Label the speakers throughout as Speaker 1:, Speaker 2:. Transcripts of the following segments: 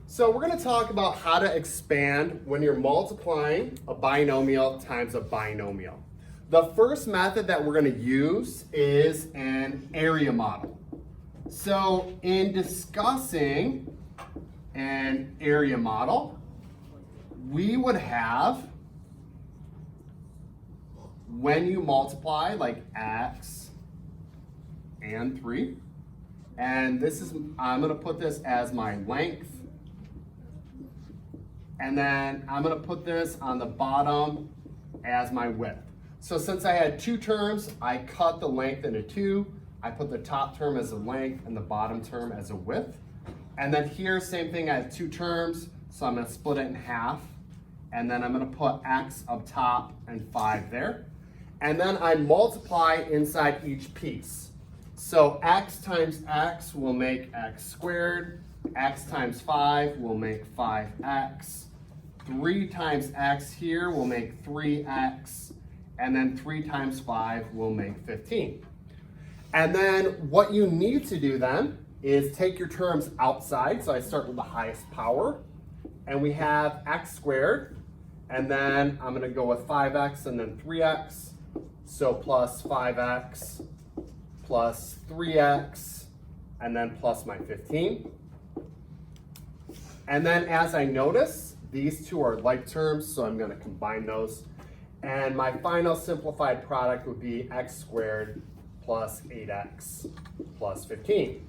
Speaker 1: So we're going to talk about how to expand when you're multiplying a binomial times a binomial. The first method that we're going to use is an area model. So in discussing an area model, we would have when you multiply like x and 3, and this is, I'm going to put this as my length, and then I'm going to put this on the bottom as my width. So since I had two terms, I cut the length into two. I put the top term as a length and the bottom term as a width. And then here, same thing, I have two terms, so I'm going to split it in half. And then I'm going to put x up top and 5 there. And then I multiply inside each piece. So x times x will make x squared. X times 5 will make 5x. 3 times x here will make 3x. And then 3 times 5 will make 15. And then what you need to do then is take your terms outside. So I start with the highest power. And we have x squared. And then I'm going to go with 5x and then 3x. So plus 5x plus 3x and then plus my 15. And then as I notice, these two are like terms, so I'm going to combine those. And my final simplified product would be x squared plus 8x plus 15.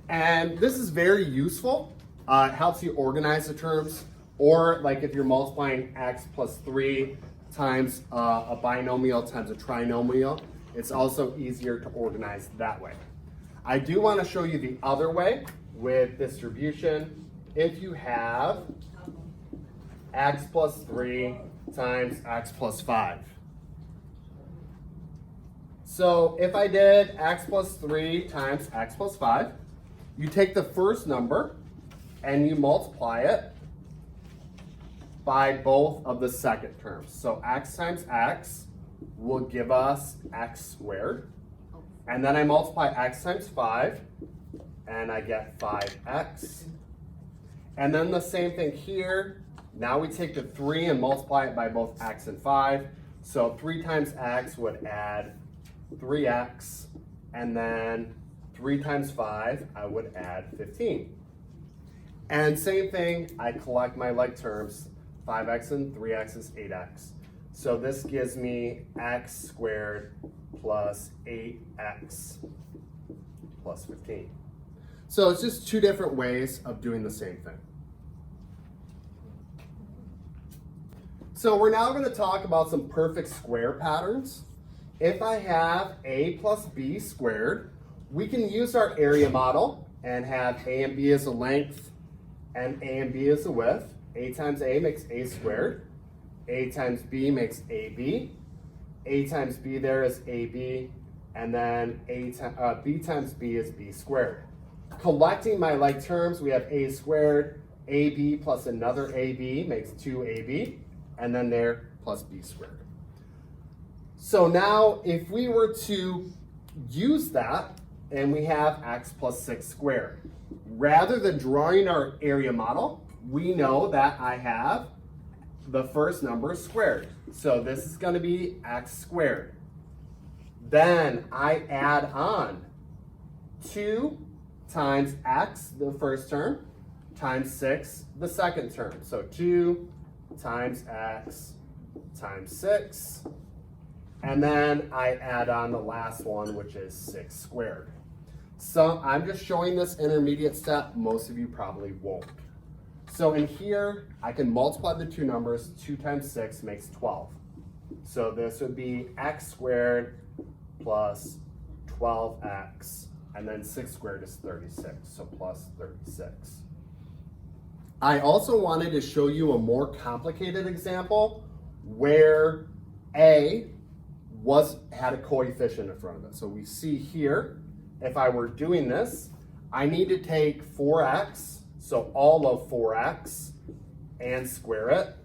Speaker 1: And this is very useful. It helps you organize the terms. Or like if you're multiplying x plus 3 times a binomial times a trinomial, it's also easier to organize that way. I do want to show you the other way with distribution. If you have x plus 3 times x plus 5. So if I did x plus 3 times x plus 5, you take the first number and you multiply it by both of the second terms. So x times x will give us x squared. And then I multiply x times 5, and I get 5x. And then the same thing here. Now we take the 3 and multiply it by both x and 5. So 3 times x would add 3x. And then 3 times 5, I would add 15. And same thing, I collect my like terms. 5x and 3x is 8x. So this gives me x squared plus 8x plus 15. So it's just two different ways of doing the same thing. So we're now going to talk about some perfect square patterns. If I have a plus b squared, we can use our area model and have a and b as a length and a and b as a width. A times a makes a squared. A times b makes ab. A times b there is ab. And then b times b is b squared. Collecting my like terms, we have a squared. ab plus another ab makes 2ab. And then there plus b squared. So now if we were to use that, and we have x plus 6 squared, rather than drawing our area model, we know that I have the first number squared. So this is going to be x squared. Then I add on 2 times x, the first term, times 6, the second term. So 2 times x times 6. And then I add on the last one, which is 6 squared. So I'm just showing this intermediate step. Most of you probably won't. So in here, I can multiply the two numbers. 2 times 6 makes 12. So this would be x squared plus 12x, and then 6 squared is 36, so plus 36. I also wanted to show you a more complicated example where a had a coefficient in front of it. So we see here, if I were doing this, I need to take 4x, so all of 4x, and square it.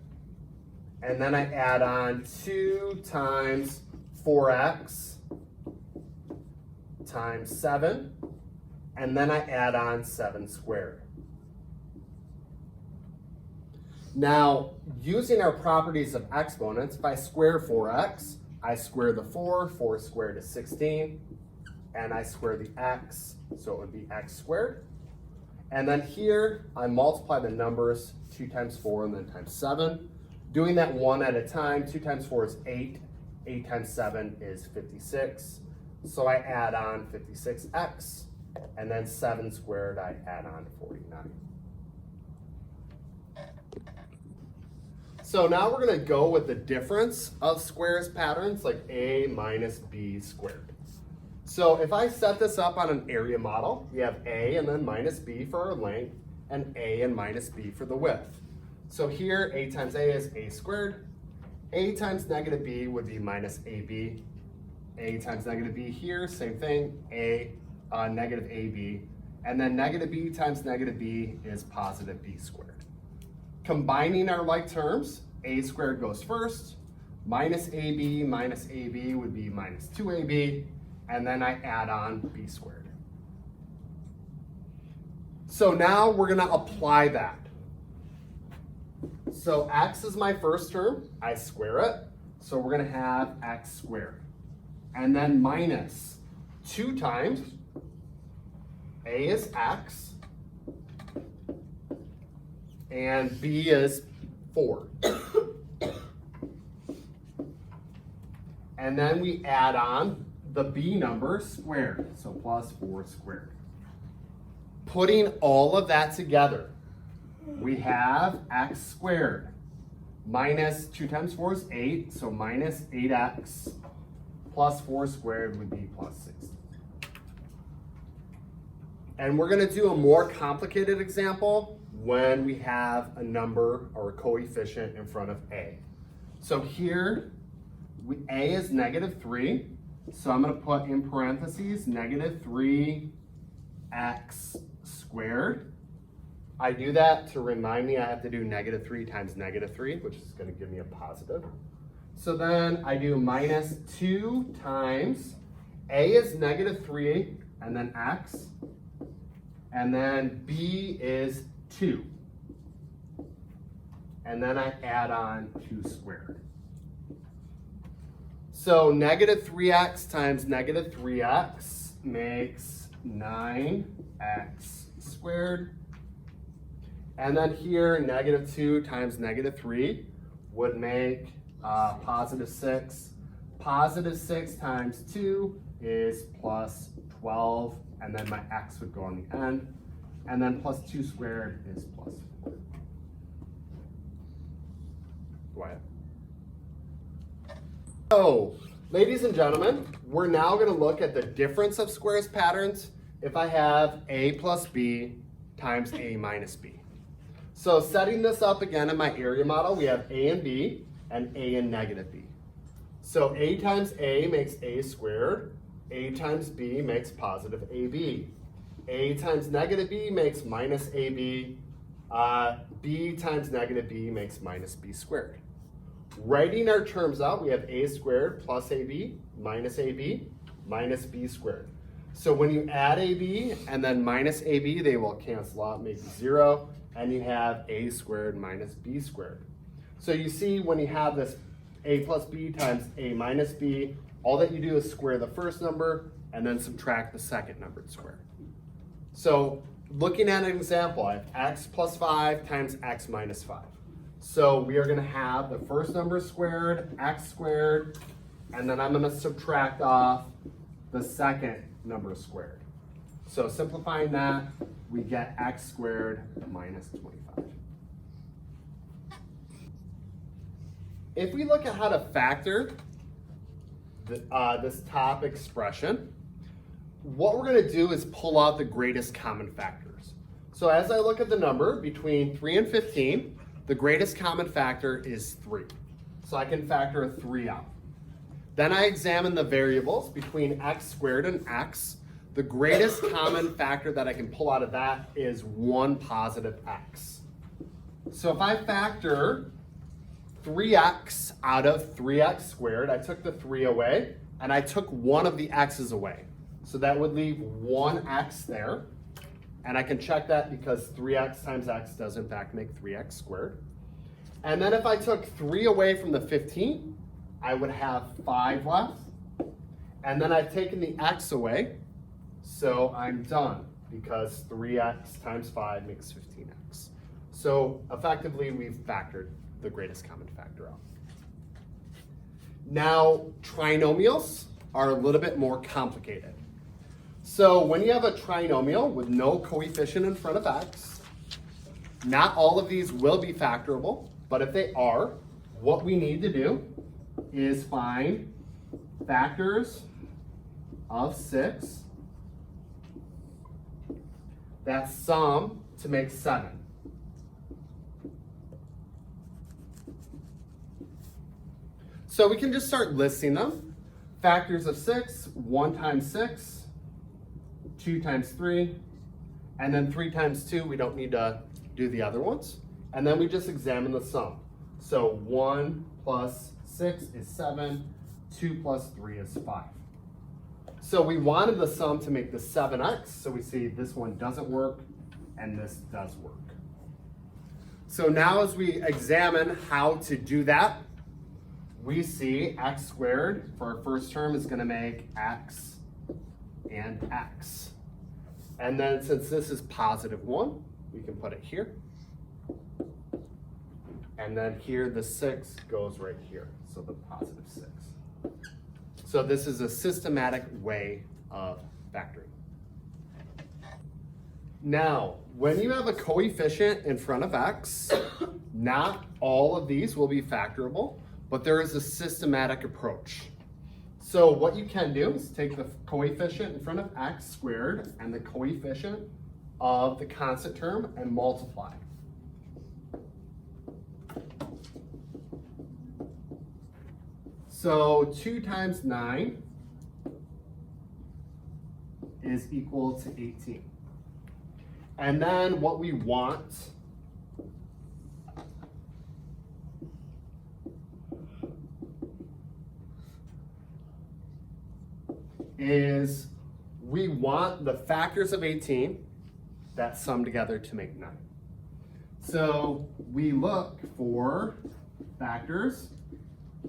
Speaker 1: And then I add on 2 times 4x times 7, and then I add on 7 squared. Now, using our properties of exponents, if I square 4x, I square the 4, 4 squared is 16, and I square the x, so it would be x squared. And then here, I multiply the numbers, 2 times 4 and then times 7. Doing that one at a time, 2 times 4 is 8, 8 times 7 is 56. So I add on 56x, and then 7 squared, I add on 49. So now we're going to go with the difference of squares patterns, like a minus b squared. So if I set this up on an area model, we have a and then minus b for our length, and a and minus b for the width. So here, a times a is a squared. A times negative b would be minus ab. A times negative b here, same thing, a negative ab. And then negative b times negative b is positive b squared. Combining our like terms, a squared goes first, minus ab would be minus 2ab, and then I add on b squared. So now we're going to apply that. So x is my first term, I square it, so we're going to have x squared. And then minus 2 times a is x, and b is 4. And then we add on the b number squared, so plus 4 squared. Putting all of that together, we have x squared minus 2 times 4 is 8, so minus 8x plus 4 squared would be plus 60. And we're going to do a more complicated example when we have a number or a coefficient in front of a. So here, a is negative 3, so I'm going to put in parentheses negative 3x squared. I do that to remind me I have to do negative 3 times negative 3, which is going to give me a positive. So then I do minus 2 times, a is negative 3, and then x, and then b is 2. And then I add on 2 squared. So negative 3x times negative 3x makes 9x squared. And then here, negative 2 times negative 3 would make positive 6. Positive 6 times 2 is plus 12, and then my x would go on the end. And then plus 2 squared is plus 4. Go ahead. So, ladies and gentlemen, we're now going to look at the difference of squares patterns if I have a plus b times a minus b. So setting this up again in my area model, we have a and b and a and negative b. So a times a makes a squared, a times b makes positive ab. A times negative b makes minus ab, b times negative b makes minus b squared. Writing our terms out, we have a squared plus ab minus b squared. So when you add ab and then minus ab, they will cancel out, make 0, and you have a squared minus b squared. So you see when you have this a plus b times a minus b, all that you do is square the first number and then subtract the second numbered square. So looking at an example, I have x plus 5 times x minus 5. So we are going to have the first number squared, x squared, and then I'm going to subtract off the second number squared. So simplifying that, we get x squared minus 25. If we look at how to factor this top expression, what we're going to do is pull out the greatest common factors. So as I look at the number between 3 and 15, the greatest common factor is 3. So I can factor a 3 out. Then I examine the variables between x squared and x. The greatest common factor that I can pull out of that is 1 positive x. So if I factor 3x out of 3x squared, I took the 3 away, and I took one of the x's away. So that would leave 1x there. And I can check that because 3x times x does in fact make 3x squared. And then if I took 3 away from the 15, I would have 5 left. And then I've taken the x away, so I'm done because 3x times 5 makes 15x. So effectively, we've factored the greatest common factor out. Now, trinomials are a little bit more complicated. So when you have a trinomial with no coefficient in front of x, not all of these will be factorable, but if they are, what we need to do is find factors of 6 that sum to make 7. So we can just start listing them. Factors of 6, 1 times 6, 2 times 3, and then 3 times 2, we don't need to do the other ones. And then we just examine the sum. So 1 plus 6 is 7, 2 plus 3 is 5. So we wanted the sum to make the 7x, so we see this one doesn't work, and this does work. So now as we examine how to do that, we see x squared for our first term is going to make x and x. And then since this is positive 1, we can put it here. And then here the 6 goes right here, so the positive 6. So this is a systematic way of factoring. Now, when you have a coefficient in front of x, not all of these will be factorable, but there is a systematic approach. So what you can do is take the coefficient in front of x squared and the coefficient of the constant term and multiply. So 2 times 9 is equal to 18. And then what we want is we want the factors of 18 that sum together to make 9. So we look for factors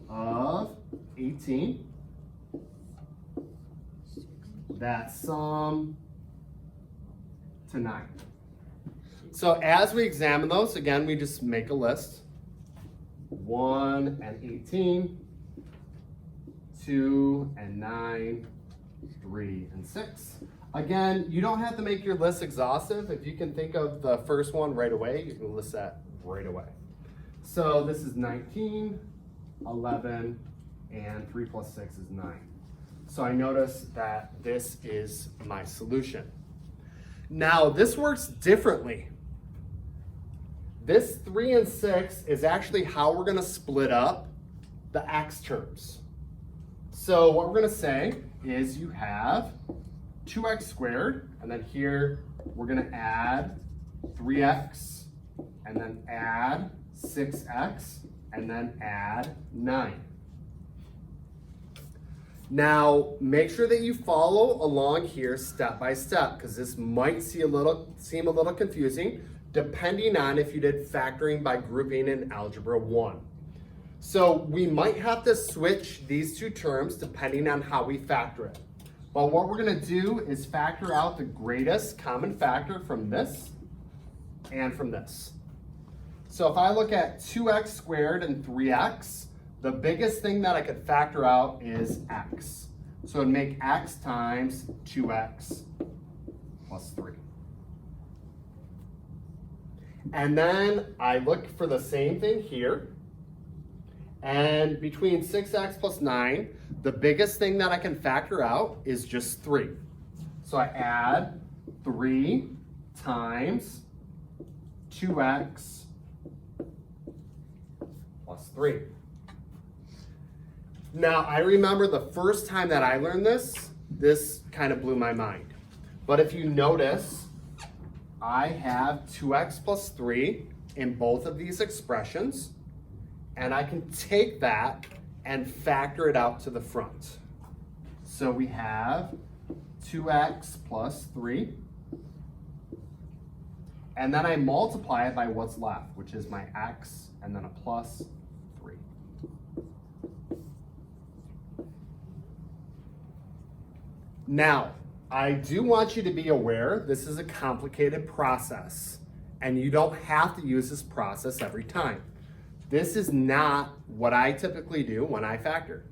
Speaker 1: of 18 that sum to 9. So as we examine those, again, we just make a list. 1 and 18, 2 and 9, 3 and 6. Again, you don't have to make your list exhaustive. If you can think of the first one right away, you can list that right away. So this is 19, 11, and 3 plus 6 is 9. So I notice that this is my solution. Now this works differently. This 3 and 6 is actually how we're going to split up the x terms. So what we're going to say is you have 2x squared, and then here we're going to add 3x, and then add 6x, and then add 9. Now, make sure that you follow along here step by step, because this might seem a little confusing, depending on if you did factoring by grouping in Algebra 1. So we might have to switch these two terms depending on how we factor it. But what we're going to do is factor out the greatest common factor from this and from this. So if I look at 2x squared and 3x, the biggest thing that I could factor out is x. So it'd make x times 2x plus 3. And then I look for the same thing here. And between 6x plus 9, the biggest thing that I can factor out is just 3. So I add 3 times 2x plus 3. Now, I remember the first time that I learned this kind of blew my mind. But if you notice, I have 2x plus 3 in both of these expressions, and I can take that and factor it out to the front. So we have 2x plus 3, and then I multiply it by what's left, which is my x, and then a plus 3. Now, I do want you to be aware this is a complicated process, and you don't have to use this process every time. This is not what I typically do when I factor.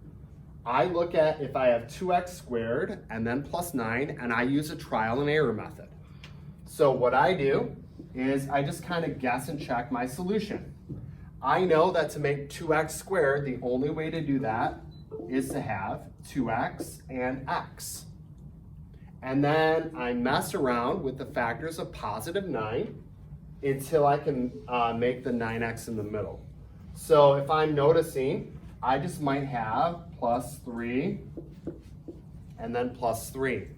Speaker 1: I look at if I have 2x squared and then plus 9, and I use a trial and error method. So what I do is I just kind of guess and check my solution. I know that to make 2x squared, the only way to do that is to have 2x and x. And then I mess around with the factors of positive 9 until I can make the 9x in the middle. So if I'm noticing, I just might have plus 3 and then plus 3.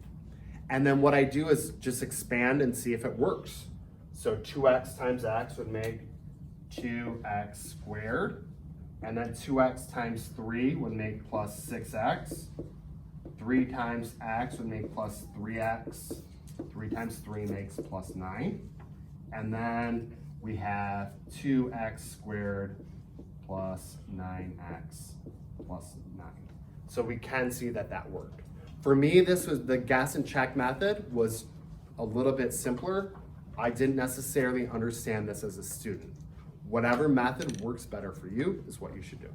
Speaker 1: And then what I do is just expand and see if it works. So 2x times x would make 2x squared. And then 2x times 3 would make plus 6x. 3 times x would make plus 3x. 3 times 3 makes plus 9. And then we have 2x squared plus 9x plus 9. So we can see that that worked. For me, this was the guess and check method was a little bit simpler. I didn't necessarily understand this as a student. Whatever method works better for you is what you should do.